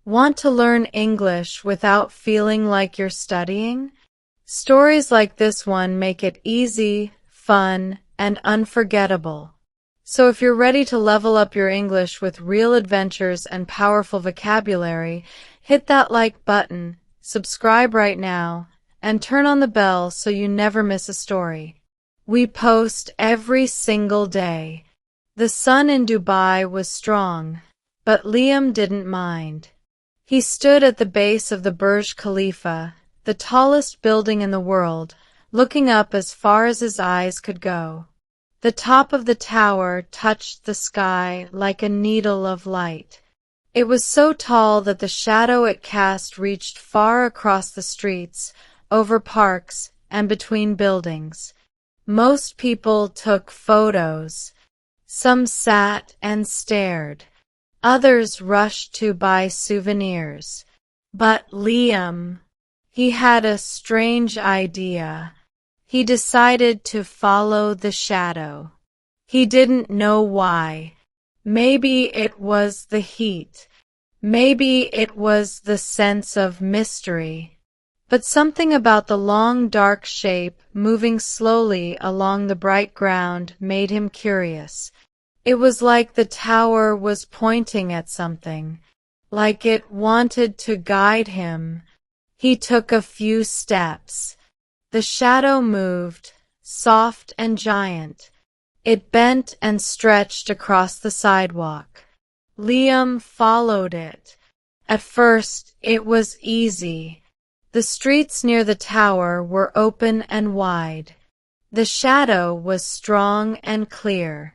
Want to learn English without feeling like you're studying? Stories like this one make it easy, fun, and unforgettable. So if you're ready to level up your English with real adventures and powerful vocabulary, hit that like button, subscribe right now, and turn on the bell so you never miss a story. We post every single day. The sun in Dubai was strong, but Liam didn't mind. He stood at the base of the Burj Khalifa, the tallest building in the world, looking up as far as his eyes could go. The top of the tower touched the sky like a needle of light. It was so tall that the shadow it cast reached far across the streets, over parks, and between buildings. Most people took photos. Some sat and stared. Others rushed to buy souvenirs. But Liam, he had a strange idea. He decided to follow the shadow. He didn't know why. Maybe it was the heat. Maybe it was the sense of mystery. But something about the long, dark shape moving slowly along the bright ground made him curious. It was like the tower was pointing at something, like it wanted to guide him. He took a few steps. The shadow moved, soft and giant. It bent and stretched across the sidewalk. Liam followed it. At first, it was easy. The streets near the tower were open and wide. The shadow was strong and clear.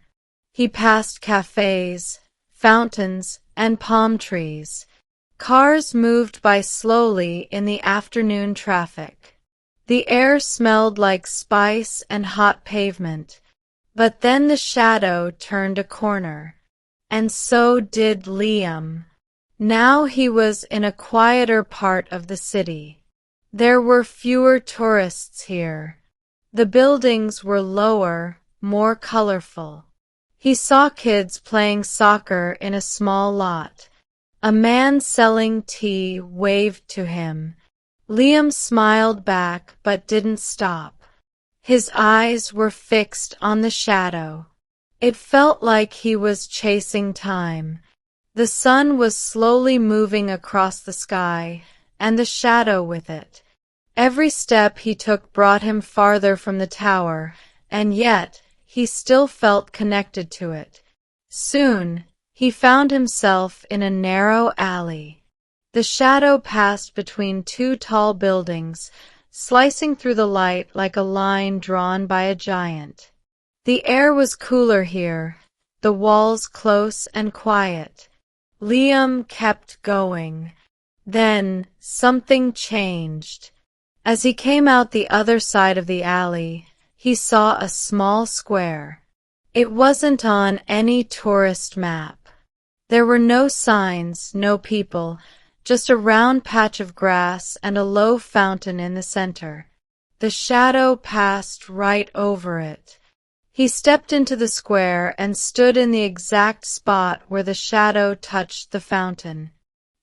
He passed cafes, fountains, and palm trees. Cars moved by slowly in the afternoon traffic. The air smelled like spice and hot pavement. But then the shadow turned a corner. And so did Liam. Now he was in a quieter part of the city. There were fewer tourists here. The buildings were lower, more colorful. He saw kids playing soccer in a small lot. A man selling tea waved to him. Liam smiled back but didn't stop. His eyes were fixed on the shadow. It felt like he was chasing time. The sun was slowly moving across the sky, and the shadow with it. Every step he took brought him farther from the tower, and yet he still felt connected to it. Soon, he found himself in a narrow alley. The shadow passed between two tall buildings, slicing through the light like a line drawn by a giant. The air was cooler here, the walls close and quiet. Liam kept going. Then, something changed. As he came out the other side of the alley, he saw a small square. It wasn't on any tourist map. There were no signs, no people, just a round patch of grass and a low fountain in the center. The shadow passed right over it. He stepped into the square and stood in the exact spot where the shadow touched the fountain.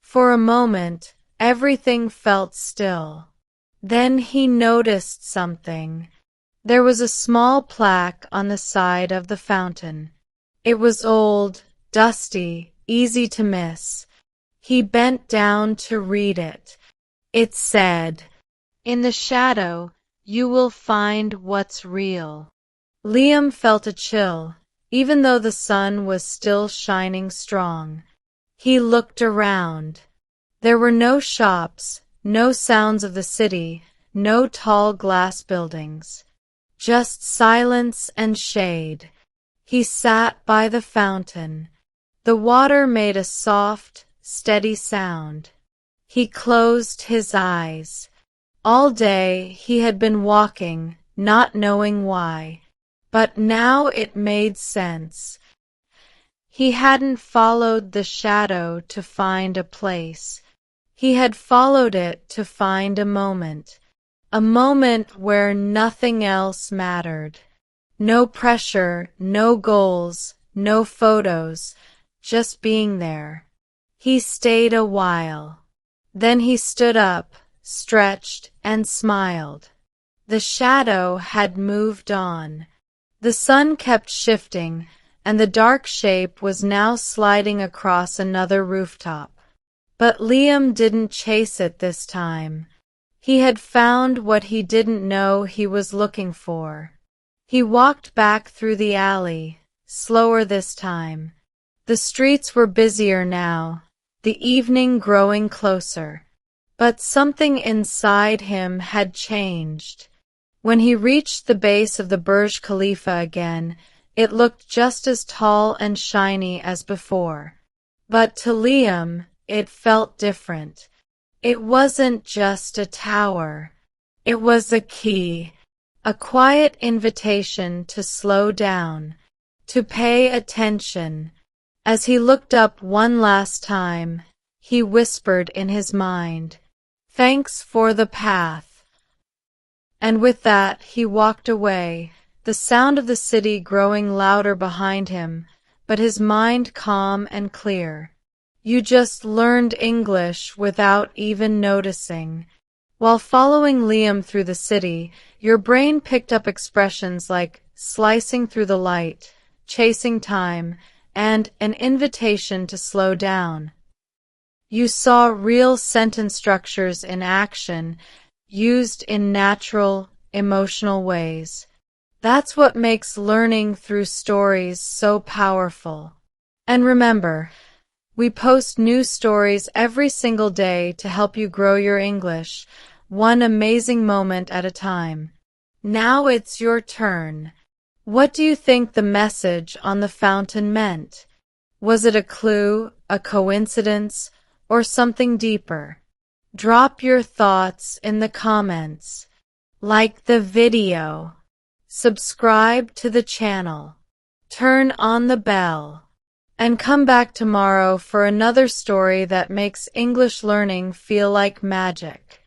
For a moment, everything felt still. Then he noticed something. There was a small plaque on the side of the fountain. It was old, dusty, easy to miss. He bent down to read it. It said, "In the shadow, you will find what's real." Liam felt a chill, even though the sun was still shining strong. He looked around. There were no shops, no sounds of the city, no tall glass buildings. Just silence and shade. He sat by the fountain. The water made a soft, steady sound. He closed his eyes. All day he had been walking, not knowing why. But now it made sense. He hadn't followed the shadow to find a place. He had followed it to find a moment where nothing else mattered. No pressure, no goals, no photos, just being there. He stayed a while. Then he stood up, stretched, and smiled. The shadow had moved on. The sun kept shifting, and the dark shape was now sliding across another rooftop. But Liam didn't chase it this time. He had found what he didn't know he was looking for. He walked back through the alley, slower this time. The streets were busier now, the evening growing closer. But something inside him had changed. When he reached the base of the Burj Khalifa again, it looked just as tall and shiny as before. But to Liam, it felt different. It wasn't just a tower. It was a key, a quiet invitation to slow down, to pay attention. As he looked up one last time, he whispered in his mind, "Thanks for the path." And with that, he walked away, the sound of the city growing louder behind him, but his mind calm and clear. You just learned English without even noticing. While following Liam through the city, your brain picked up expressions like slicing through the light, chasing time, and an invitation to slow down. You saw real sentence structures in action, used in natural, emotional ways. That's what makes learning through stories so powerful. And remember, we post new stories every single day to help you grow your English, one amazing moment at a time. Now it's your turn. What do you think the message on the fountain meant? Was it a clue, a coincidence, or something deeper? Drop your thoughts in the comments. Like the video. Subscribe to the channel. Turn on the bell. And come back tomorrow for another story that makes English learning feel like magic.